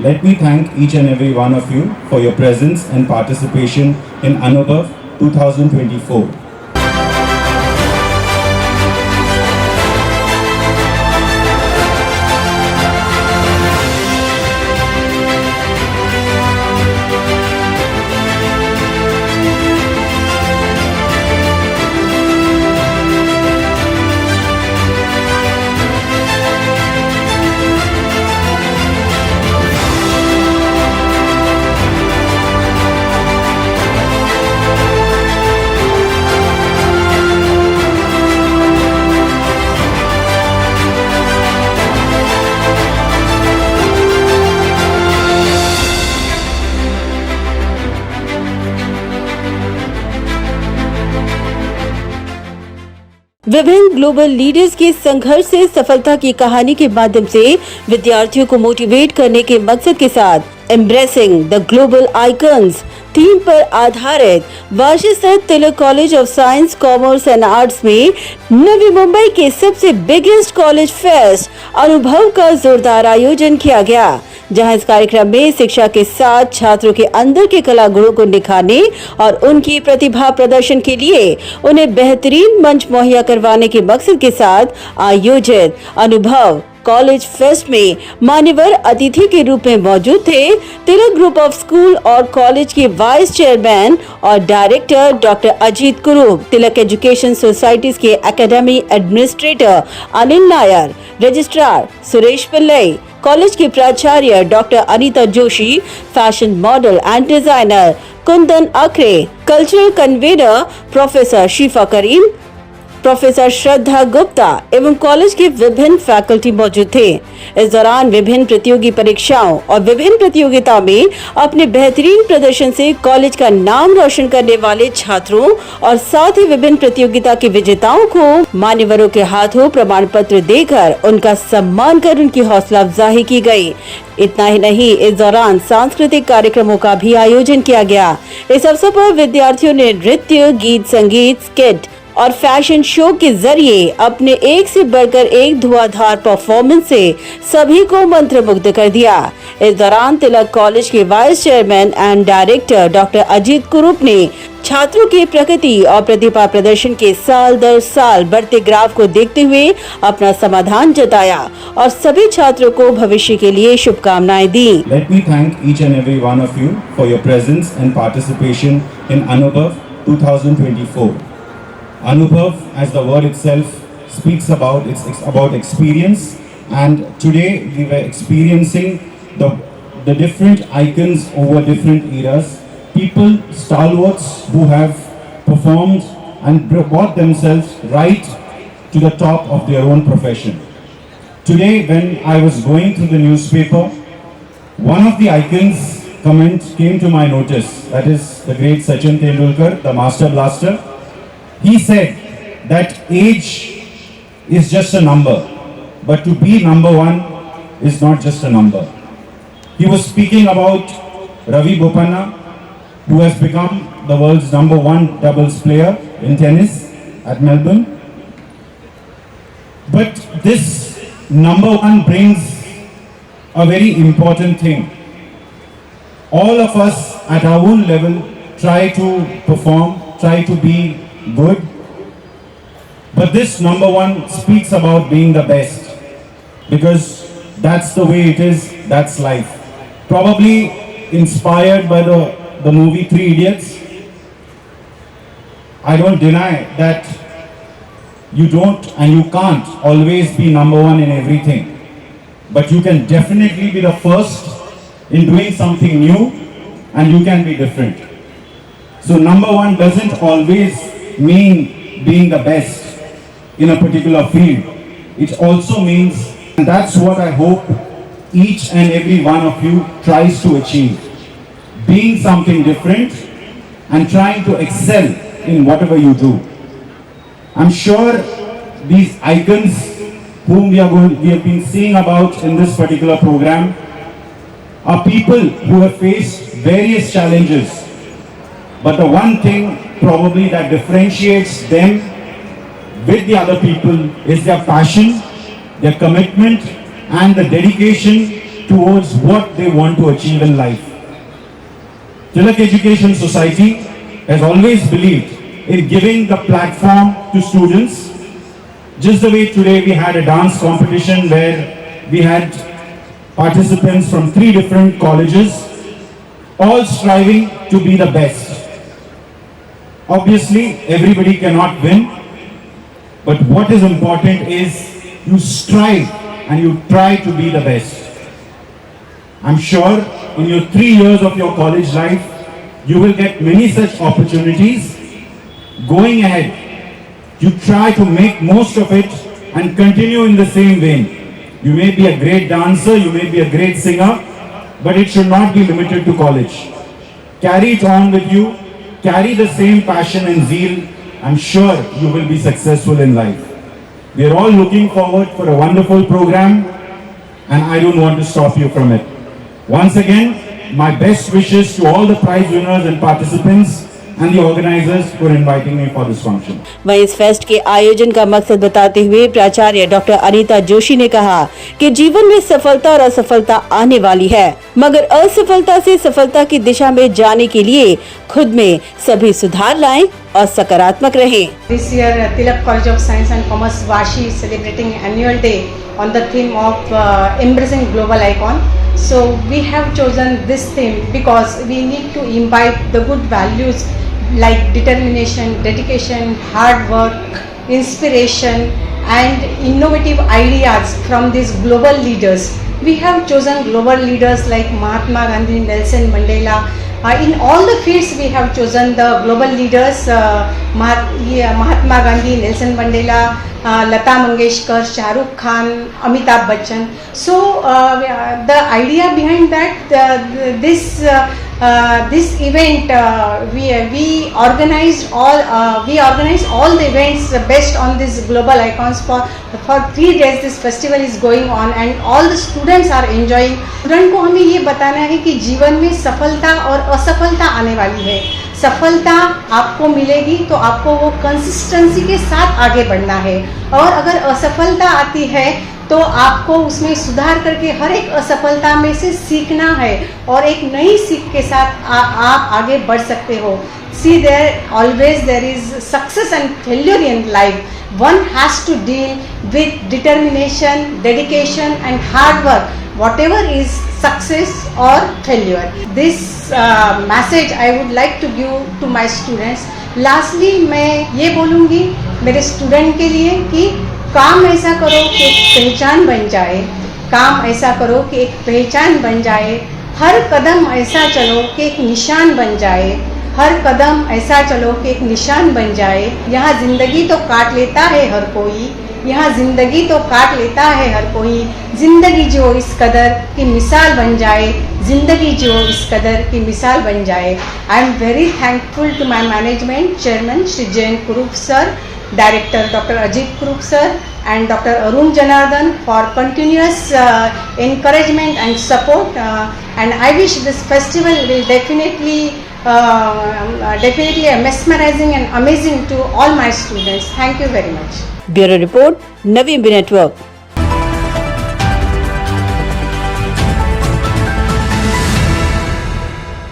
Let me thank each and every one of you for your presence and participation in Anubhav 2024. विभिन्न global leaders के संघर्ष से सफलता की कहानी के माध्यम से विद्यार्थियों को मोटिवेट करने के मकसद के साथ embracing the global icons theme पर आधारित वाशी स्थित Tilak college of science commerce and arts में नवी मुंबई के सबसे बिगेस्ट कॉलेज फेस्ट अनुभव का जोरदार आयोजन किया गया, जहां इस कार्यक्रम में शिक्षा के साथ छात्रों के अंदर के कला गुणों को निखारने और उनकी प्रतिभा प्रदर्शन के लिए उन्हें बेहतरीन मंच मुहैया करवाने के मकसद के साथ आयोजित अनुभव कॉलेज फेस्ट में मान्यवर अतिथि के रूप में मौजूद थे तिलक ग्रुप ऑफ स्कूल और कॉलेज के वाइस चेयरमैन और director doctor Ajit Kurup, Tilak education societies के academy administrator Anil Nair, registrar Suresh Pillai, college के प्राचार्य doctor Anita Joshi, fashion model and designer Kundan Akhare, cultural convener professor Shifa Karim, professor श्रद्धा गुप्ता एवं कॉलेज के विभिन्न फैकल्टी मौजूद थे। इस दौरान विभिन्न प्रतियोगी परीक्षाओं और विभिन्न प्रतियोगिताओं में अपने बेहतरीन प्रदर्शन से कॉलेज का नाम रोशन करने वाले छात्रों और साथ ही विभिन्न प्रतियोगिता के विजेताओं को मान्यवरों के हाथों प्रमाण पत्र देकर उनका सम्मान कर उनकी हौसला अफजाई की गई। इतना ही नहीं, इस दौरान सांस्कृतिक कार्यक्रमों का भी आयोजन किया गया। इस अवसर पर विद्यार्थियों ने नृत्य, गीत संगीत, स्किट और फैशन शो के जरिए अपने एक से बढ़कर एक धुआंधार परफॉर्मेंस से सभी को मंत्रमुग्ध कर दिया। इस दौरान तिलक कॉलेज के vice chairman and director doctor Ajit कुरूप ने छात्रों के प्रगति और प्रतिभा प्रदर्शन के साल दर साल बढ़ते ग्राफ को देखते हुए अपना समाधान जताया और सभी छात्रों को भविष्य के लिए शुभकामनाएं दी। Let me thank each and every one of you for your presence and participation in Anubhav 2024. Anubhav, as the word itself speaks about, it's about experience, and today we were experiencing the different icons over different eras, people, stalwarts who have performed and brought themselves right to the top of their own profession. Today, when I was going through the newspaper, one of the icons comment came to my notice, that is the great Sachin Tendulkar, the Master Blaster. He said that age is just a number, but to be number one is not just a number. He was speaking about Ravi Bopanna, who has become the world's number one doubles player in tennis at Melbourne. But this number one brings a very important thing. All of us at our own level try to perform, try to be good, but this number one speaks about being the best, because that's the way it is, that's life. Probably inspired by the movie Three Idiots. I don't deny that you don't and you can't always be number one in everything, but you can definitely be the first in doing something new, and you can be different. So number one doesn't always mean being the best in a particular field. It also means, and that's what I hope each and every one of you tries to achieve, being something different and trying to excel in whatever you do. I'm sure these icons whom we have been seeing about in this particular program are people who have faced various challenges, but the one thing probably that differentiates them with the other people is their passion, their commitment and the dedication towards what they want to achieve in life. Tilak Education Society has always believed in giving the platform to students. Just the way today we had a dance competition where we had participants from 3 different colleges, all striving to be the best. Obviously, everybody cannot win, but what is important is you strive and you try to be the best. I'm sure in your 3 years of your college life, you will get many such opportunities. Going ahead, you try to make most of it and continue in the same vein. You may be a great dancer, you may be a great singer, but it should not be limited to college. Carry it on with you, carry the same passion and zeal. I'm sure you will be successful in life. We are all looking forward for a wonderful program, and I don't want to stop you from it. Once again, my best wishes to all the prize winners and participants and the organizers for inviting me for this function. वहीं इस fest के आयोजन का मकसद बताते हुए प्राचार्य doctor Anita Joshi ने कहा कि जीवन में सफलता और असफलता आने वाली है, मगर असफलता से सफलता की दिशा में जाने के लिए खुद में सभी सुधार लाएं और सकारात्मक रहें। This year, Tilak College of Science and Commerce Vashi is celebrating annual day on the theme of embracing global icon. So we have chosen this theme because we need to imbibe the good values like determination, dedication, hard work, inspiration and innovative ideas from these global leaders. We have chosen global leaders like Mahatma Gandhi, Nelson Mandela. In all the fields we have chosen the global leaders, Mahatma Gandhi, Nelson Mandela, Lata Mangeshkar, Shah Rukh Khan, Amitabh Bachchan. So the idea behind that, this event we organized all the events based on these global icons for 3 days. This festival is going on and all the students are enjoying. Student को हमें ये बताना है कि जीवन में सफलता और असफलता आने वाली है। सफलता आपको मिलेगी तो आपको वो कंसिस्टेंसी के साथ आगे बढ़ना है, और अगर असफलता आती है तो आपको उसमें सुधार करके हर एक असफलता में से सीखना है और एक नई सीख के साथ आप आगे बढ़ सकते हो। See, there is success and failure in life. One has to deal with determination, dedication and hard work, whatever is success or failure. This message I would like to give to my students. Lastly, मैं ये बोलूँगी मेरे student के लिए कि काम ऐसा करो कि एक पहचान बन जाए, काम ऐसा करो कि एक पहचान बन जाए, हर कदम ऐसा चलो कि एक निशान बन जाए, हर कदम ऐसा चलो कि एक निशान बन जाए। यहाँ ज़िंदगी तो काट लेता है हर कोई, यहाँ ज़िंदगी तो काट लेता है हर कोई, ज़िंदगी जो इस कदर की मिसाल बन जाए, ज़िंदगी जो इस कदर की मिसाल बन जाए। I am very thankful to my management, chairman Shri Jayan Kurup sir, Director Dr. Ajit Kurup sir and Dr. Arun Janardhan for continuous encouragement and support, and I wish this festival will definitely mesmerizing and amazing to all my students. Thank you very much. Bureau Report, Navi Network.